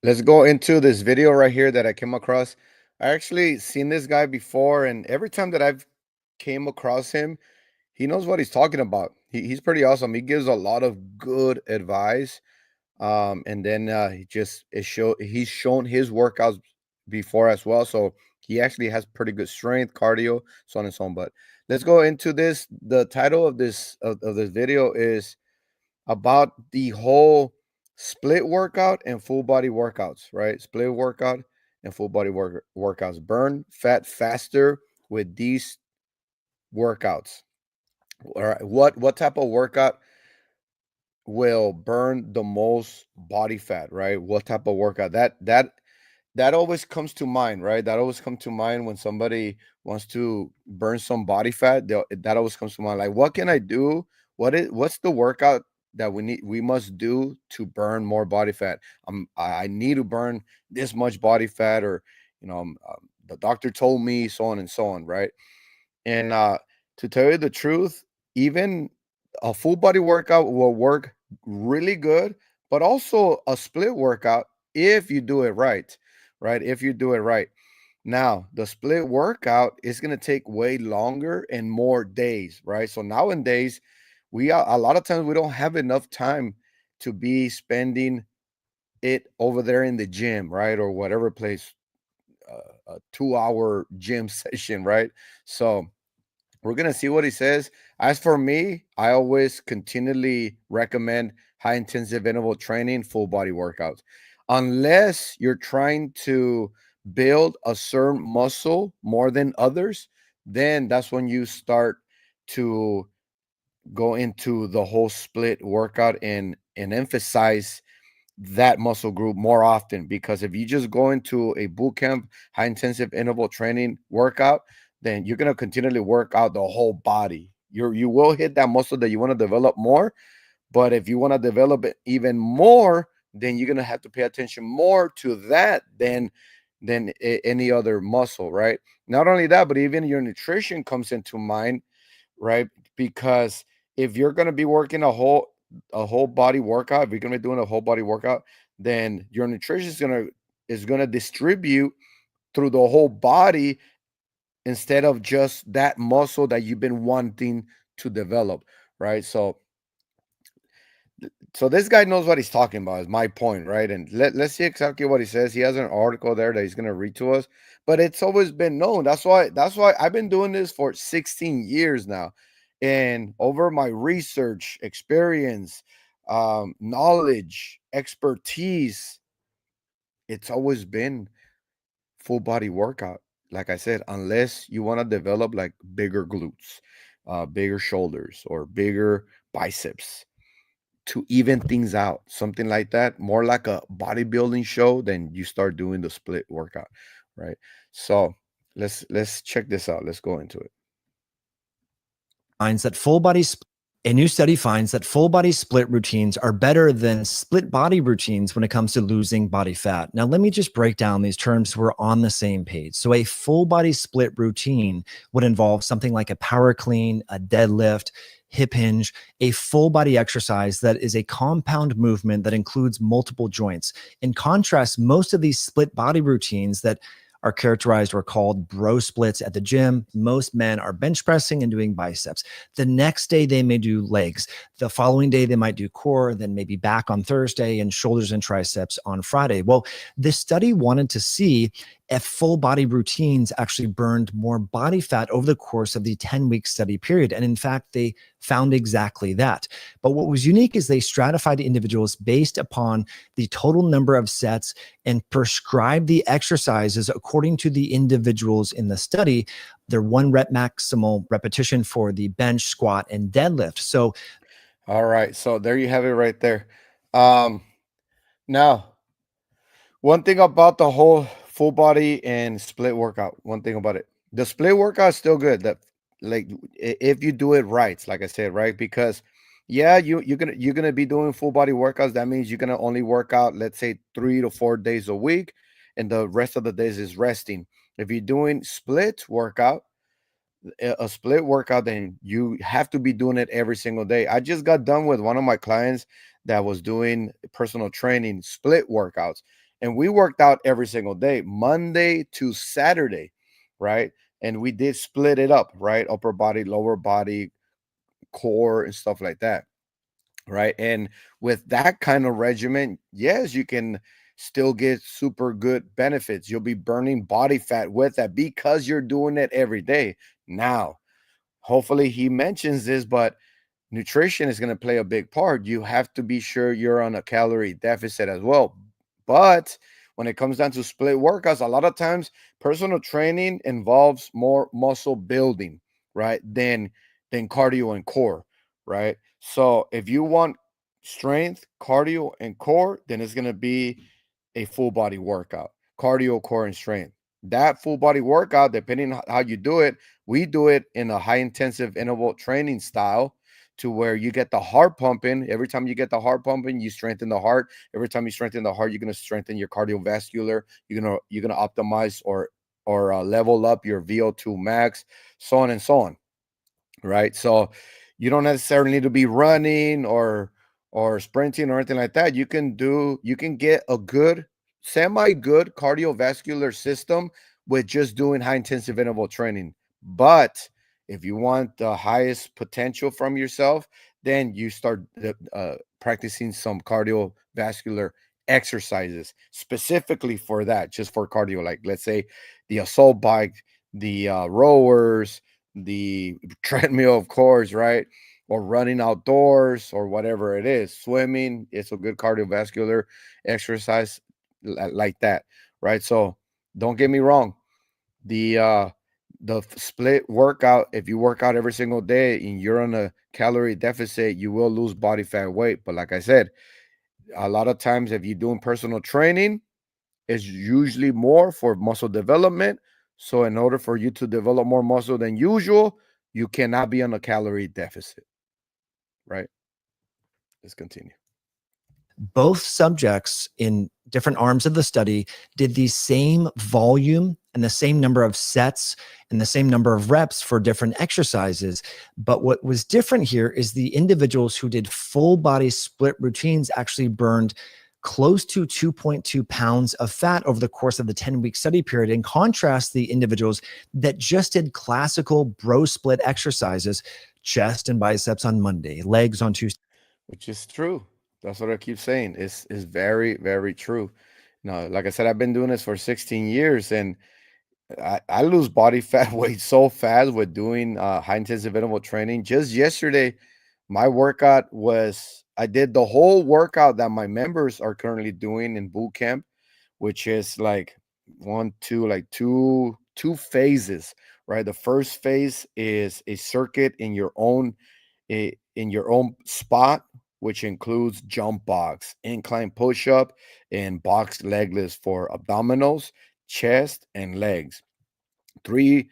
Let's go into this video right here that I came across. I actually seen this guy before, and every time that I've came across him, he knows what he's talking about. He's pretty awesome. He gives a lot of good advice. And then he just he's shown his workouts before as well. So he actually has pretty good strength, cardio, so on and so on. But let's go into this. The title of this video is about the whole split workout and full body workouts, right? Split workout and full body workouts. Burn fat faster with these workouts. All right. What type of workout will burn the most body fat, right? What type of workout? That always comes to mind, right? That always comes to mind when somebody wants to burn some body fat. That always comes to mind. Like, what can I do? What's the workout that we must do to burn more body fat? I need to burn this much body fat, or the doctor told me, so on and so on, right? And to tell you the truth, even a full body workout will work really good, but also a split workout if you do it right, right? If you do it right. Now, the split workout is going to take way longer and more days, right? So nowadays, we are a lot of times we don't have enough time to be spending it over there in the gym, right? Or whatever place, a 2 hour gym session, right? So we're gonna see what he says. As for me, I always continually recommend high intensive interval training, full body workouts. Unless you're trying to build a certain muscle more than others, then that's when you start to go into the whole split workout and emphasize that muscle group more often. Because if you just go into a boot camp high intensive interval training workout, then you're going to continually work out the whole body. You will hit that muscle that you want to develop more, but if you want to develop it even more, then you're going to have to pay attention more to that than any other muscle, right? Not only that, but even your nutrition comes into mind, right? Because if you're going to be working a whole body workout, if you're going to be doing a whole body workout, then your nutrition is going to distribute through the whole body instead of just that muscle that you've been wanting to develop, right? So this guy knows what he's talking about, is my point, right? And let's see exactly what he says. He has an article there that he's going to read to us, but it's always been known. That's why I've been doing this for 16 years now. And over my research, experience, knowledge, expertise, it's always been full body workout. Like I said, unless you want to develop like bigger glutes, bigger shoulders, or bigger biceps, to even things out, something like that, more like a bodybuilding show, then you start doing the split workout, right? So let's check this out. Let's go into it. finds that full body sp- A new study finds that full body split routines are better than split body routines when it comes to losing body fat. Now, let me just break down these terms so we're on the same page. So, a full body split routine would involve something like a power clean, a deadlift, hip hinge, a full body exercise that is a compound movement that includes multiple joints. In contrast, most of these split body routines that are characterized or called bro splits at the gym. Most men are bench pressing and doing biceps. The next day, they may do legs. The following day, they might do core, then maybe back on Thursday, and shoulders and triceps on Friday. Well, this study wanted to see if full body routines actually burned more body fat over the course of the 10-week study period. And in fact, they found exactly that. But what was unique is they stratified individuals based upon the total number of sets and prescribed the exercises according to the individuals in the study, their 1 rep maximal repetition for the bench, squat, and deadlift. So All right, so there you have it right there. um Now, one thing about the whole full body and split workout, one thing about it, the split workout is still good. That, like, if you do it right, like I said, right? Because yeah, you're gonna be doing full body workouts. That means you're gonna only work out, let's say, 3 to 4 days a week, and the rest of the days is resting. If you're doing a split workout, then you have to be doing it every single day. I just got done with one of my clients that was doing personal training split workouts, And we worked out every single day, Monday to Saturday, right? And we did split it up, right? Upper body, lower body, core, and stuff like that, right? And with that kind of regimen, yes, you can still get super good benefits. You'll be burning body fat with that because you're doing it every day. Now, hopefully he mentions this, but nutrition is going to play a big part. You have to be sure you're on a calorie deficit as well. But when it comes down to split workouts, a lot of times personal training involves more muscle building, right? Than cardio and core, right? So if you want strength, cardio, and core, then it's going to be a full body workout, cardio, core, and strength. That full body workout, depending on how you do it, we do it in a high intensive interval training style to where you get the heart pumping. Every time you get the heart pumping, you strengthen the heart. Every time you strengthen the heart, you're going to strengthen your cardiovascular. You're gonna optimize or level up your VO2 max, so on and so on, right? So you don't necessarily need to be running or sprinting or anything like that. You can get a good, semi good cardiovascular system with just doing high intensive interval training. But if you want the highest potential from yourself, then you start practicing some cardiovascular exercises specifically for that, just for cardio, like let's say the assault bike, the rowers, the treadmill, of course, right? Or running outdoors or whatever it is. Swimming, it's a good cardiovascular exercise like that, right? So don't get me wrong. The split workout, if you work out every single day and you're on a calorie deficit, you will lose body fat weight. But like I said, a lot of times if you're doing personal training, is usually more for muscle development. So, in order for you to develop more muscle than usual, you cannot be on a calorie deficit, right? Let's continue. Both subjects in different arms of the study did the same volume and the same number of sets and the same number of reps for different exercises. But what was different here is the individuals who did full body split routines actually burned close to 2.2 pounds of fat over the course of the 10-week study period. In contrast, the individuals that just did classical bro split exercises, chest and biceps on Monday, legs on Tuesday, Which is true. That's what I keep saying. It's very, very true. Now, like I said, I've been doing this for 16 years and I lose body fat weight so fast with doing high intensive interval training. Just yesterday, my workout was I did the whole workout that my members are currently doing in boot camp, which is like two phases, right? The first phase is a circuit in your own spot, which includes jump box, incline push up, and box leg lifts for abdominals, chest, and legs. Three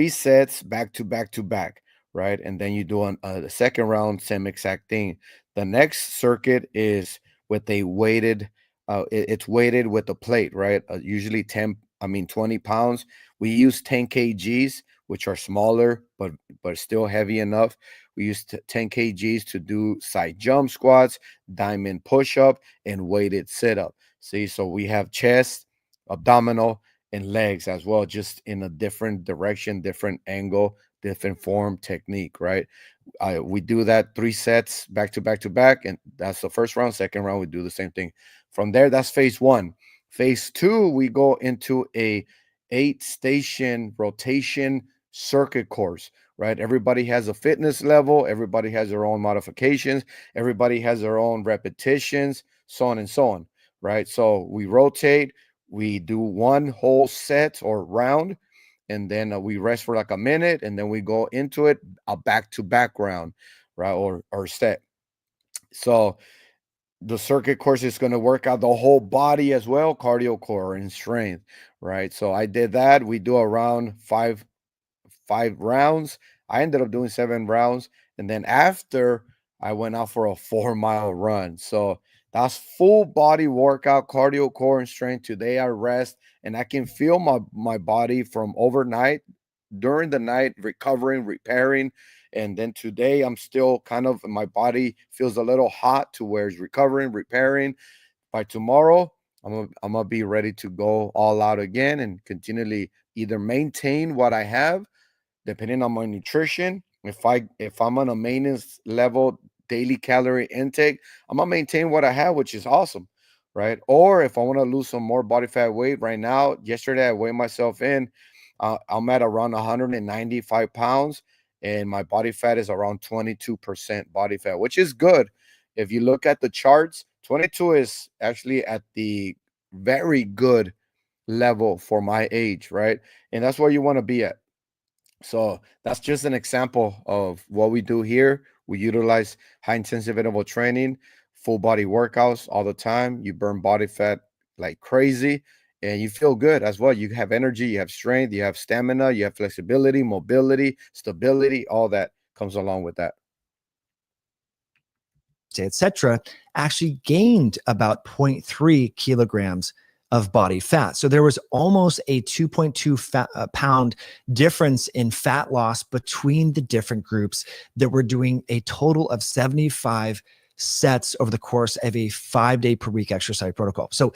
sets back to back to back, right? And then you do the second round, same exact thing. The next circuit is with a weighted it's weighted with a plate, right? Usually 20 pounds. We use 10 kgs, which are smaller but still heavy enough. We use 10 kgs to do side jump squats, diamond push up, and weighted sit up. See, so we have chest, abdominal, and legs as well, just in a different direction, different angle, different form, technique, right? We do that 3 sets back to back to back, and that's the first round. Second round, we do the same thing. From there, that's phase one. Phase two, we go into a 8 station rotation circuit course, right? Everybody has a fitness level, everybody has their own modifications, everybody has their own repetitions, so on and so on, right? So we rotate, we do one whole set or round, and then we rest for like a minute, and then we go into it a back to back round, right? Or set. So the circuit course is going to work out the whole body as well, cardio, core, and strength, right? So I did that. We do around five rounds. I ended up doing 7 rounds. And then after, I went out for a 4 mile run. So that's full body workout, cardio, core, and strength. Today I rest and I can feel my body from overnight, during the night, recovering, repairing. And then today I'm still kind of, my body feels a little hot to where it's recovering, repairing. By tomorrow, I'm gonna be ready to go all out again and continually either maintain what I have depending on my nutrition. If I'm on a maintenance level daily calorie intake, I'm gonna maintain what I have, which is awesome, right? Or if I want to lose some more body fat weight, right now, yesterday I weighed myself in. I'm at around 195 pounds, and my body fat is around 22% body fat, which is good. If you look at the charts, 22 is actually at the very good level for my age, right? And that's where you want to be at. So that's just an example of what we do here. We utilize high intensive interval training, full body workouts all the time. You burn body fat like crazy and you feel good as well. You have energy, you have strength, you have stamina, you have flexibility, mobility, stability, all that comes along with that. etc., actually gained about zero point 0.3 kilograms of body fat. So there was almost a 2.2 pound difference in fat loss between the different groups that were doing a total of 75 sets over the course of a 5-day per week exercise protocol. So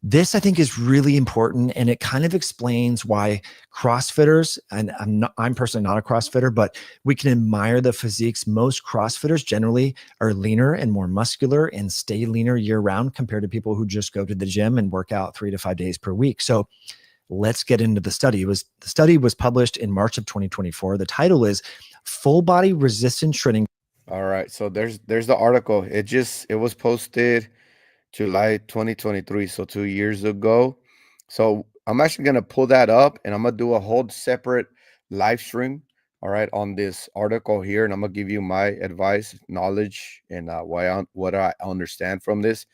this, I think, is really important, and it kind of explains why CrossFitters, and I'm personally not a CrossFitter, but we can admire the physiques. Most CrossFitters generally are leaner and more muscular and stay leaner year round compared to people who just go to the gym and work out 3 to 5 days per week. So let's get into the study. The study was published in March of 2024. The title is Full Body Resistance Training. All right. So there's the article. It was posted July 2023, so 2 years ago. So I'm actually gonna pull that up and I'm gonna do a whole separate live stream, all right, on this article here, and I'm gonna give you my advice, knowledge, and what I understand from this,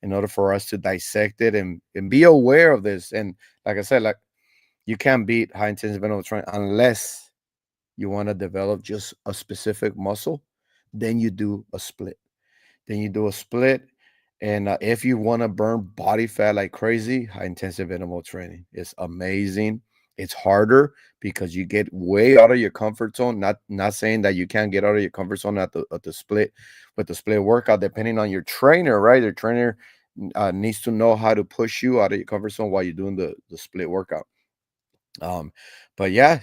in order for us to dissect it and be aware of this. And like I said, like you can't beat high intensive interval training unless you want to develop just a specific muscle. Then you do a split. Then you do a split. And if you want to burn body fat like crazy, high intensive interval training is amazing. It's harder because you get way out of your comfort zone. Not saying that you can't get out of your comfort zone at the split with the split workout, depending on your trainer, right? Your trainer needs to know how to push you out of your comfort zone while you're doing the split workout. Um, but yeah,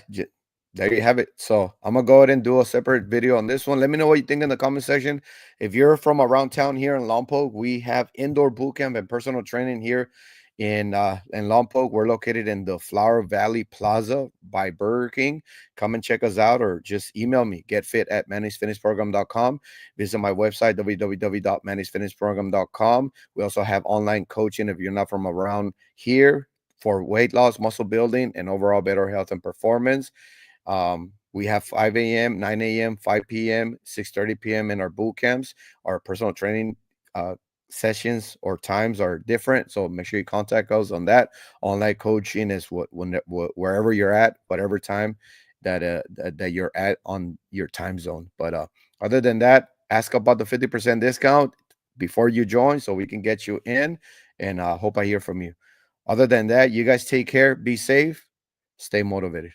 there you have it. So I'm gonna go ahead and do a separate video on this one. Let me know what you think in the comment section. If you're from around town here in Lompoc, we have indoor boot camp and personal training here in Lompoc. We're located in the Flower Valley Plaza by Burger King. Come and check us out, or just email me, getfit@manysfitnessprogram.com. Visit my website, www.manysfitnessprogram.com. We also have online coaching if you're not from around here, for weight loss, muscle building, and overall better health and performance. We have 5 a.m., 9 a.m., 5 p.m., 6:30 p.m. in our boot camps. Our personal training uh, sessions or times are different, so make sure you contact us on that. Online coaching is wherever you're at, whatever time that you're at on your time zone. But other than that, ask about the 50% discount before you join, so we can get you in. And hope I hear from you. Other than that, you guys take care, be safe, stay motivated.